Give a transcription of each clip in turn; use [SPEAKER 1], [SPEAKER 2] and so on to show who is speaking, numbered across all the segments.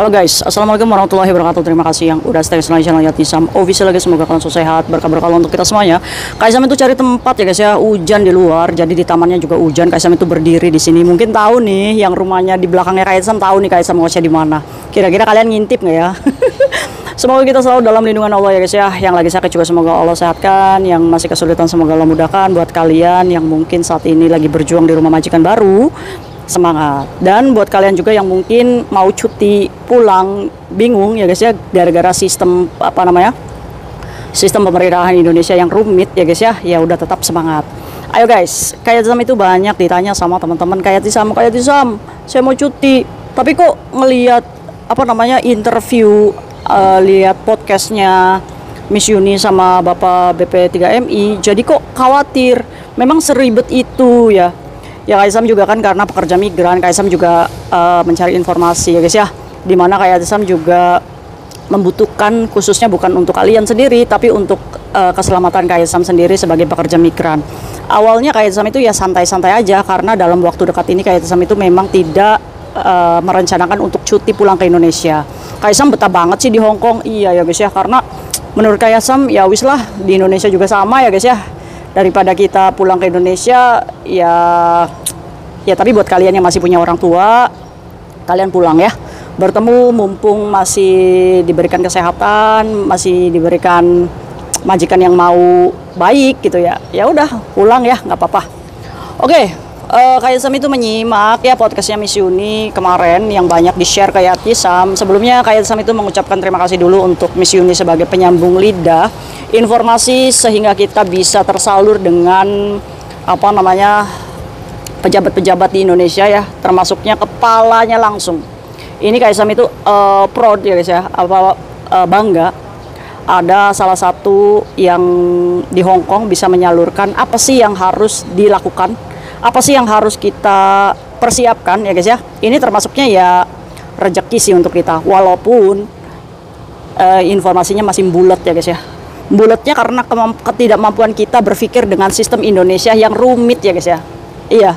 [SPEAKER 1] Halo guys, assalamualaikum warahmatullahi wabarakatuh. Terima kasih yang udah stay di channel Yatisam Official guys. Semoga kalian selalu sehat, berkah untuk kita semuanya. Kaisam itu cari tempat ya guys ya, hujan di luar, jadi di tamannya juga hujan. Kaisam itu berdiri di sini. Mungkin tahu nih, yang rumahnya di belakangnya Kaisam tahu nih Kaisam ngosnya di mana. Kira-kira kalian ngintip nggak ya? Semoga kita selalu dalam lindungan Allah ya guys ya. Yang lagi sakit juga semoga Allah sehatkan. Yang masih kesulitan semoga Allah mudahkan. Buat kalian yang mungkin saat ini lagi berjuang di rumah majikan baru, semangat. Dan buat kalian juga yang mungkin mau cuti pulang bingung ya guys ya, gara-gara sistem sistem pemerintahan Indonesia yang rumit ya guys ya, ya udah tetap semangat. Ayo guys, kayak Tisam itu banyak ditanya sama teman-teman, kayak Tisam, saya mau cuti, tapi kok ngelihat interview, lihat podcastnya Miss Yuni sama Bapak BP3MI, jadi kok khawatir. Memang seribet itu ya. Ya Kaisam juga kan karena pekerja migran, Kaisam juga mencari informasi ya guys ya, dimana Kaisam juga membutuhkan khususnya bukan untuk kalian sendiri, tapi untuk keselamatan Kaisam sendiri sebagai pekerja migran. Awalnya Kaisam itu ya santai-santai aja, karena dalam waktu dekat ini Kaisam itu memang tidak merencanakan untuk cuti pulang ke Indonesia. Kaisam betah banget sih di Hong Kong, iya ya guys ya, karena menurut Kaisam ya wis lah, di Indonesia juga sama ya guys ya. Daripada kita pulang ke Indonesia ya tapi buat kalian yang masih punya orang tua, kalian pulang ya, bertemu mumpung masih diberikan kesehatan, masih diberikan majikan yang mau baik gitu ya. Ya udah pulang ya, nggak apa-apa. Oke, Kaisam itu menyimak ya podcastnya Miss Yuni kemarin yang banyak di-share ke Yatisam. Sebelumnya Kaisam itu mengucapkan terima kasih dulu untuk Miss Yuni sebagai penyambung lidah informasi sehingga kita bisa tersalur dengan pejabat-pejabat di Indonesia ya, termasuknya kepalanya langsung. Ini Kaisam itu proud ya guys ya, bangga ada salah satu yang di Hong Kong bisa menyalurkan apa sih yang harus dilakukan, apa sih yang harus kita persiapkan ya guys ya. Ini termasuknya ya rezeki sih untuk kita, walaupun informasinya masih bulat ya guys ya. Bulatnya karena ketidakmampuan kita berpikir dengan sistem Indonesia yang rumit ya guys ya. Iya.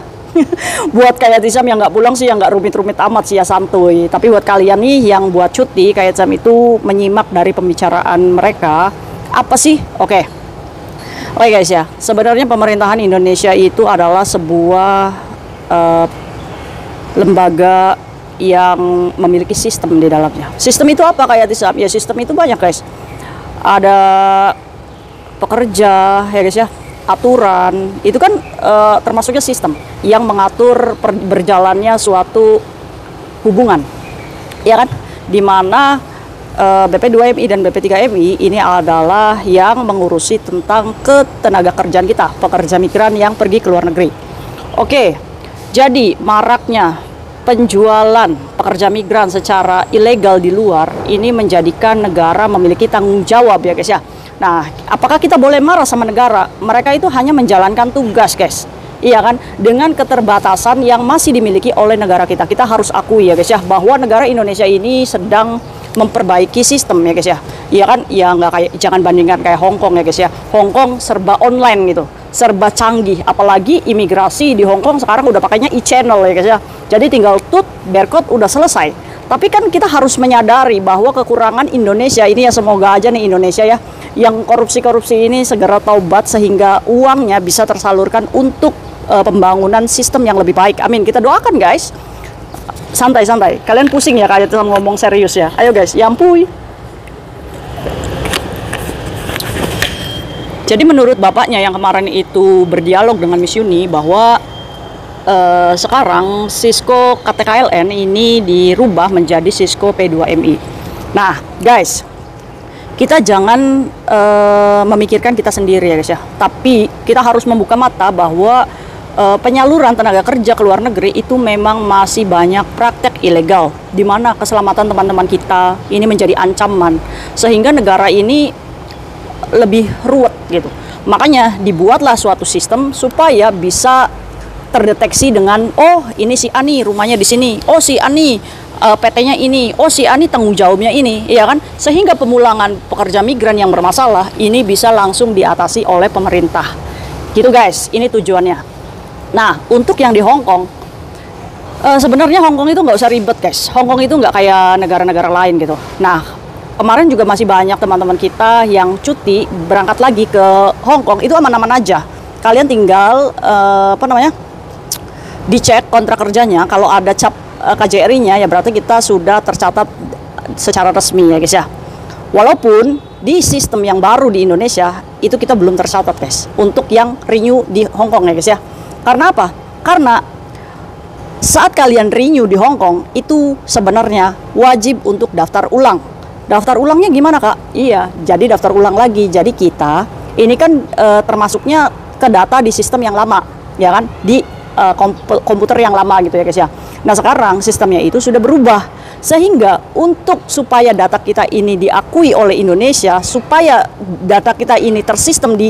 [SPEAKER 1] Buat kayak Tisam yang nggak pulang sih, yang nggak rumit-rumit amat sih ya, santuy. Tapi buat kalian nih yang buat cuti, kayak Tisam itu menyimak dari pembicaraan mereka apa sih? Oke guys ya, sebenarnya pemerintahan Indonesia itu adalah sebuah lembaga yang memiliki sistem di dalamnya. Sistem itu apa kayak Tisam? Ya sistem itu banyak guys. Ada pekerja ya guys ya, aturan itu kan termasuknya sistem yang mengatur berjalannya suatu hubungan ya kan, dimana BP2MI dan BP3MI ini adalah yang mengurusi tentang ketenaga kerjaan kita, pekerja migran yang pergi ke luar negeri. Oke, jadi maraknya penjualan pekerja migran secara ilegal di luar ini menjadikan negara memiliki tanggung jawab ya guys ya. Nah, apakah kita boleh marah sama negara? Mereka itu hanya menjalankan tugas guys, iya kan, dengan keterbatasan yang masih dimiliki oleh negara kita. Kita harus akui ya guys ya, bahwa negara Indonesia ini sedang memperbaiki sistem ya guys ya. Iya kan, ya nggak kayak, jangan bandingkan kayak Hong Kong ya guys ya. Hong Kong serba online gitu, serba canggih, apalagi imigrasi di Hong Kong sekarang udah pakainya e-channel ya guys ya. Jadi tinggal barcode udah selesai. Tapi kan kita harus menyadari bahwa kekurangan Indonesia ini ya, semoga aja nih Indonesia ya, yang korupsi-korupsi ini segera taubat sehingga uangnya bisa tersalurkan untuk pembangunan sistem yang lebih baik. Amin, kita doakan guys. Santai-santai, kalian pusing ya kayak ngomong serius ya. Ayo guys, ya ampun. Jadi menurut bapaknya yang kemarin itu berdialog dengan Miss Yuni bahwa sekarang Cisco KTKLN ini dirubah menjadi Cisco P2MI. Nah guys, kita jangan memikirkan kita sendiri ya guys ya, tapi kita harus membuka mata bahwa penyaluran tenaga kerja ke luar negeri itu memang masih banyak praktek ilegal, di mana keselamatan teman-teman kita ini menjadi ancaman, sehingga negara ini lebih ruwet gitu. Makanya dibuatlah suatu sistem supaya bisa terdeteksi dengan, oh ini si Ani rumahnya di sini, oh si Ani PT-nya ini, oh si Ani tanggung jawabnya ini, ya kan, sehingga pemulangan pekerja migran yang bermasalah ini bisa langsung diatasi oleh pemerintah gitu guys. Ini tujuannya. Nah untuk yang di Hong Kong Sebenarnya Hong Kong itu nggak usah ribet guys. Hong Kong itu nggak kayak negara-negara lain gitu. Nah, kemarin juga masih banyak teman-teman kita yang cuti berangkat lagi ke Hong Kong, itu aman-aman aja. Kalian tinggal dicek kontrak kerjanya. Kalau ada cap KJRI-nya ya berarti kita sudah tercatat secara resmi ya guys ya. Walaupun di sistem yang baru di Indonesia itu kita belum tercatat guys untuk yang renew di Hong Kong ya guys ya. Karena apa? Karena saat kalian renew di Hong Kong itu sebenarnya wajib untuk daftar ulang. Daftar ulangnya gimana kak? Iya, jadi daftar ulang lagi. Jadi kita ini kan termasuknya ke data di sistem yang lama, ya kan? Di komputer yang lama gitu ya guys ya. Nah sekarang sistemnya itu sudah berubah, sehingga untuk supaya data kita ini diakui oleh Indonesia, supaya data kita ini tersistem di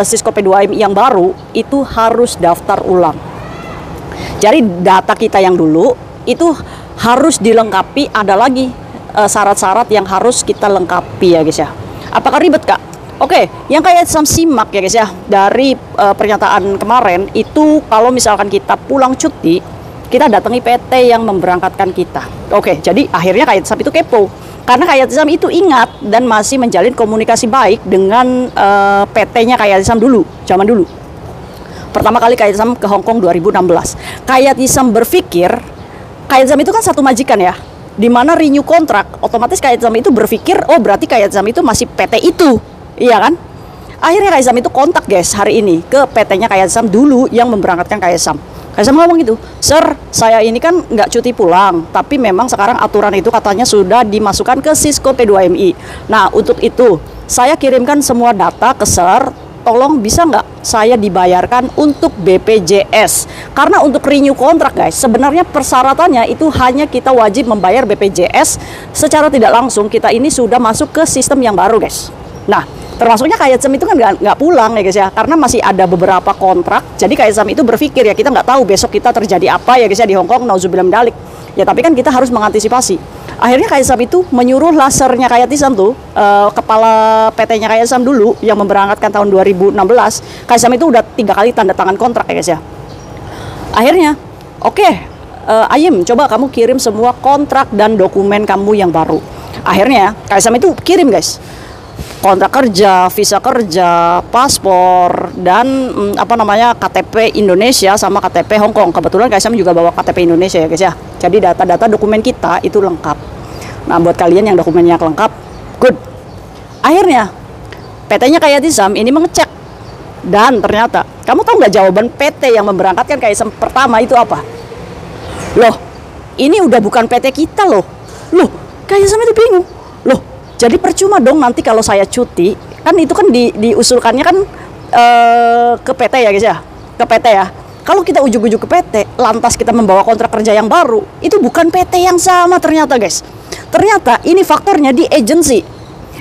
[SPEAKER 1] Cisco P2MI yang baru, itu harus daftar ulang. Jadi data kita yang dulu itu harus dilengkapi, ada lagi syarat-syarat yang harus kita lengkapi ya guys ya. Apakah ribet kak? Oke, yang kayak simak ya guys ya, dari pernyataan kemarin itu kalau misalkan kita pulang cuti, kita datangi PT yang memberangkatkan kita. Oke, jadi akhirnya Kak Yatisam itu kepo. Karena Kak Yatisam itu ingat dan masih menjalin komunikasi baik dengan PT-nya Kak Yatisam dulu, zaman dulu. Pertama kali Kak Yatisam ke Hong Kong 2016. Kak Yatisam berpikir, Kak Yatisam itu kan satu majikan ya, di mana renew kontrak, otomatis Kak Yatisam itu berpikir, oh berarti Kak Yatisam itu masih PT itu, iya kan? Akhirnya Kak Yatisam itu kontak guys hari ini ke PT-nya Kak Yatisam dulu yang memberangkatkan Kak Yatisam. Kak Yatisam ngomong gitu, sir, saya ini kan nggak cuti pulang, tapi memang sekarang aturan itu katanya sudah dimasukkan ke Cisco P2MI. Nah, untuk itu, saya kirimkan semua data ke sir, tolong bisa nggak saya dibayarkan untuk BPJS. Karena untuk renew kontrak guys, sebenarnya persyaratannya itu hanya kita wajib membayar BPJS, secara tidak langsung kita ini sudah masuk ke sistem yang baru guys. Nah, termasuknya Kak Yatisam itu kan nggak pulang ya guys ya, karena masih ada beberapa kontrak. Jadi Kak Yatisam itu berpikir ya, kita nggak tahu besok kita terjadi apa ya guys ya di Hong Kong, nauzubillah min dzalik. Ya tapi kan kita harus mengantisipasi. Akhirnya Kak Yatisam itu menyuruh lasernya Kak Yatisam tuh, kepala PT-nya Kak Yatisam dulu yang memberangkatkan tahun 2016, Kak Yatisam itu udah 3 kali tanda tangan kontrak ya guys ya. Akhirnya, oke, Ayim, coba kamu kirim semua kontrak dan dokumen kamu yang baru. Akhirnya Kak Yatisam itu kirim guys, kontrak kerja, visa kerja, paspor, dan KTP Indonesia sama KTP Hong Kong. Kebetulan Kak Yatisam juga bawa KTP Indonesia ya guys ya. Jadi data-data dokumen kita itu lengkap. Nah buat kalian yang dokumennya lengkap, good. Akhirnya PT-nya Kak Yatisam ini mengecek, dan ternyata kamu tahu nggak jawaban PT yang memberangkatkan Kak Yatisam pertama itu apa? Loh, ini udah bukan PT kita loh. Loh, Kak Yatisam itu bingung. Loh, jadi percuma dong nanti kalau saya cuti, kan itu kan diusulkannya kan ke PT ya guys ya, ke PT ya. Kalau kita ujuk-ujuk ke PT, lantas kita membawa kontrak kerja yang baru, itu bukan PT yang sama ternyata guys. Ternyata ini faktornya di agensi.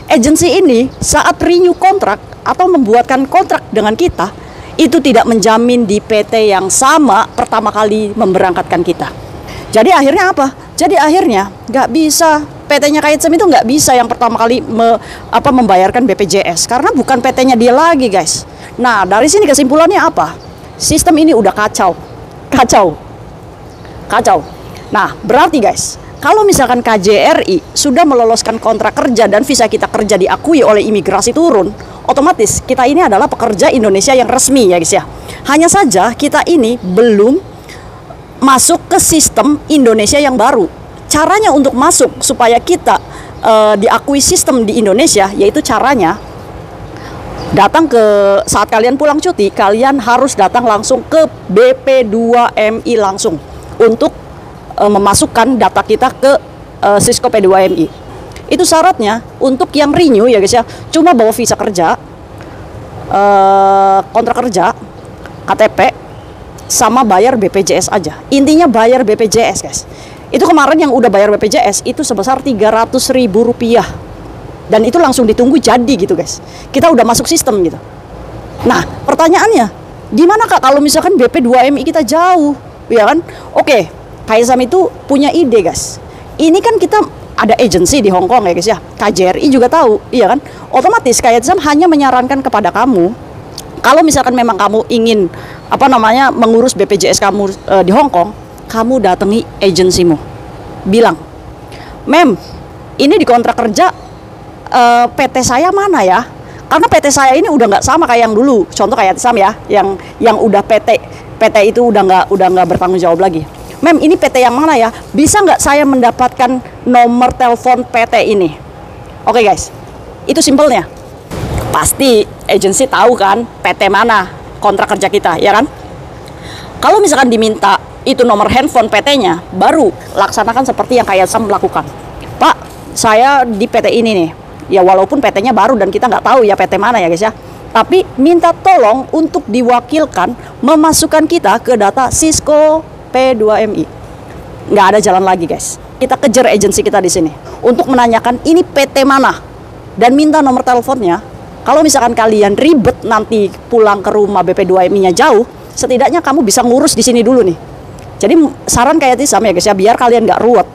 [SPEAKER 1] Agensi ini saat renew kontrak atau membuatkan kontrak dengan kita, itu tidak menjamin di PT yang sama pertama kali memberangkatkan kita. Jadi akhirnya apa? Jadi akhirnya nggak bisa, PT-nya Kak Yatisam itu nggak bisa yang pertama kali membayarkan BPJS karena bukan PT-nya dia lagi guys. Nah dari sini kesimpulannya apa? Sistem ini udah kacau. Nah berarti guys, kalau misalkan KJRI sudah meloloskan kontrak kerja dan visa kita kerja diakui oleh imigrasi turun, otomatis kita ini adalah pekerja Indonesia yang resmi ya guys ya. Hanya saja kita ini belum masuk ke sistem Indonesia yang baru. Caranya untuk masuk supaya kita diakui sistem di Indonesia, yaitu caranya datang ke saat kalian pulang cuti, kalian harus datang langsung ke BP2MI langsung untuk memasukkan data kita ke Cisco P2MI. Itu syaratnya untuk yang renew ya guys ya, cuma bawa visa kerja, kontrak kerja, KTP, sama bayar BPJS aja. Intinya bayar BPJS guys. Itu kemarin yang udah bayar BPJS itu sebesar Rp300.000. Dan itu langsung ditunggu jadi gitu guys. Kita udah masuk sistem gitu. Nah pertanyaannya, gimana kak kalau misalkan BP2MI kita jauh, ya kan? Oke, Kak Yatisam itu punya ide guys. Ini kan kita ada agensi di Hong Kong ya guys ya. KJRI juga tahu, iya kan? Otomatis Kak Yatisam hanya menyarankan kepada kamu, kalau misalkan memang kamu ingin mengurus BPJS kamu di Hong Kong, kamu datangi agensimu, bilang, "Mem, ini di kontrak kerja PT saya mana ya? Karena PT saya ini udah nggak sama kayak yang dulu." Contoh kayak Sam ya, yang udah PT itu udah nggak bertanggung jawab lagi. "Mem, ini PT yang mana ya? Bisa nggak saya mendapatkan nomor telepon PT ini?" Oke guys, itu simpelnya. Pasti agensi tahu kan PT mana kontrak kerja kita, ya kan? Kalau misalkan diminta itu nomor handphone PT-nya, baru laksanakan seperti yang kayak Sam lakukan. "Pak, saya di PT ini nih." Ya walaupun PT-nya baru dan kita nggak tahu ya PT mana ya guys ya. Tapi minta tolong untuk diwakilkan memasukkan kita ke data Cisco P2MI. Nggak ada jalan lagi guys. Kita kejar agensi kita di sini untuk menanyakan ini PT mana dan minta nomor teleponnya. Kalau misalkan kalian ribet nanti pulang ke rumah BP2MI-nya jauh, setidaknya kamu bisa ngurus di sini dulu nih. Jadi saran kayak tadi sama ya guys ya, biar kalian nggak ruwet.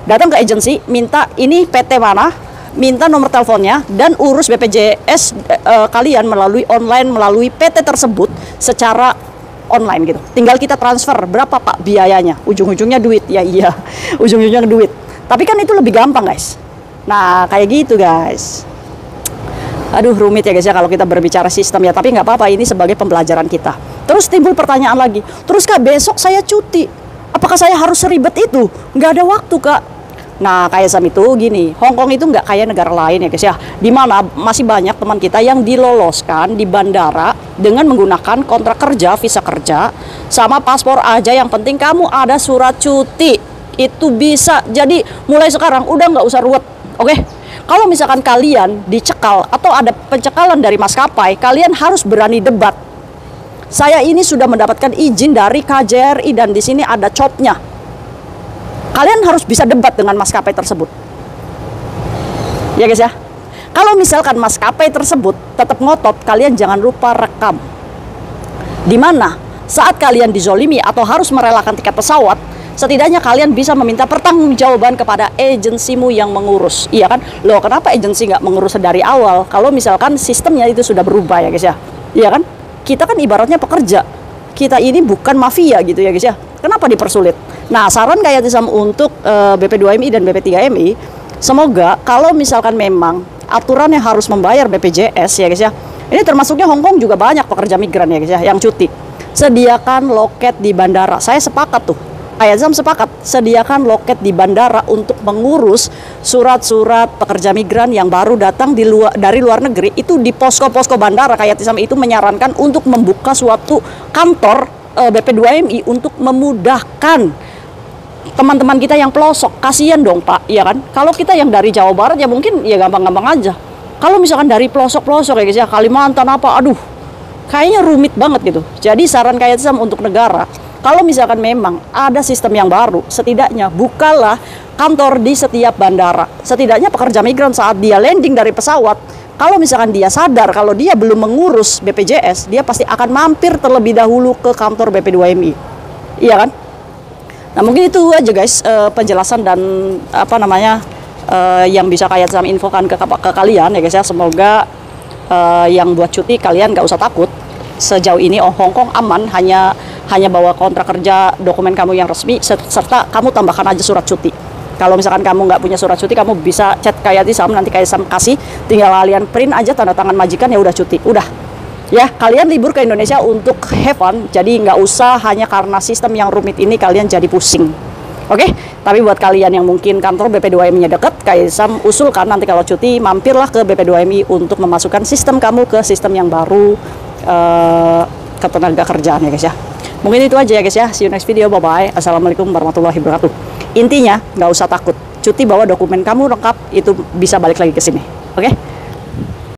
[SPEAKER 1] Datang ke agensi, minta ini PT mana, minta nomor teleponnya, dan urus BPJS kalian melalui online, melalui PT tersebut secara online gitu. Tinggal kita transfer, berapa Pak biayanya, ujung-ujungnya duit, ya iya, ujung-ujungnya duit. Tapi kan itu lebih gampang guys. Nah kayak gitu guys. Aduh rumit ya guys ya kalau kita berbicara sistem ya, tapi nggak apa-apa, ini sebagai pembelajaran kita. Terus timbul pertanyaan lagi, terus Kak besok saya cuti, apakah saya harus seribet itu? Nggak ada waktu Kak. Nah kayak Sam itu gini, Hong Kong itu nggak kayak negara lain ya guys ya, dimana masih banyak teman kita yang diloloskan di bandara dengan menggunakan kontrak kerja, visa kerja, sama paspor aja, yang penting kamu ada surat cuti. Itu bisa, jadi mulai sekarang udah nggak usah ruwet, oke? Kalau misalkan kalian dicekal atau ada pencekalan dari maskapai, kalian harus berani debat. Saya ini sudah mendapatkan izin dari KJRI dan di sini ada COP-nya. Kalian harus bisa debat dengan maskapai tersebut. Ya guys ya. Kalau misalkan maskapai tersebut tetap ngotot, kalian jangan lupa rekam. Dimana saat kalian dizolimi atau harus merelakan tiket pesawat, setidaknya kalian bisa meminta pertanggungjawaban kepada agensimu yang mengurus. Iya kan? Loh kenapa agensi nggak mengurus dari awal? Kalau misalkan sistemnya itu sudah berubah ya guys ya. Iya kan? Kita kan ibaratnya pekerja. Kita ini bukan mafia gitu ya guys ya. Kenapa dipersulit? Nah saran kayak Sam untuk BP2MI dan BP3MI, semoga kalau misalkan memang aturannya harus membayar BPJS ya guys ya. Ini termasuknya Hong Kong juga banyak pekerja migran ya guys ya yang cuti. Sediakan loket di bandara. Saya sepakat tuh. Ayazam sepakat, sediakan loket di bandara untuk mengurus surat-surat pekerja migran yang baru datang dari luar negeri. Itu di posko-posko bandara kayak Tisam itu menyarankan untuk membuka suatu kantor BP2MI untuk memudahkan teman-teman kita yang pelosok. Kasian dong Pak, ya kan? Kalau kita yang dari Jawa Barat ya mungkin ya gampang-gampang aja. Kalau misalkan dari pelosok-pelosok ya guys ya, Kalimantan apa, aduh, kayaknya rumit banget gitu. Jadi saran kayak Tisam untuk negara, kalau misalkan memang ada sistem yang baru, setidaknya bukalah kantor di setiap bandara. Setidaknya pekerja migran saat dia landing dari pesawat, kalau misalkan dia sadar kalau dia belum mengurus BPJS, dia pasti akan mampir terlebih dahulu ke kantor BP2MI. Iya kan? Nah mungkin itu aja guys penjelasan dan apa namanya yang bisa kayak Sam infokan ke kalian ya guys ya. Semoga yang buat cuti kalian nggak usah takut. Sejauh ini Hong Kong aman, hanya bawa kontrak kerja, dokumen kamu yang resmi, serta kamu tambahkan aja surat cuti. Kalau misalkan kamu nggak punya surat cuti, kamu bisa chat kayak Sam, nanti kayak Sam kasih, tinggal kalian print aja tanda tangan majikan, ya udah cuti, udah. Ya kalian libur ke Indonesia untuk have fun, jadi nggak usah hanya karena sistem yang rumit ini kalian jadi pusing. Oke, tapi buat kalian yang mungkin kantor BP2MI-nya deket, kayak Sam usulkan nanti kalau cuti mampirlah ke BP2MI untuk memasukkan sistem kamu ke sistem yang baru, ketenaga kerjaan ya guys ya. Mungkin itu aja ya guys ya. See you next video. Bye bye. Assalamualaikum warahmatullahi wabarakatuh. Intinya nggak usah takut. Cuti bawa dokumen kamu lengkap, itu bisa balik lagi ke sini. Oke?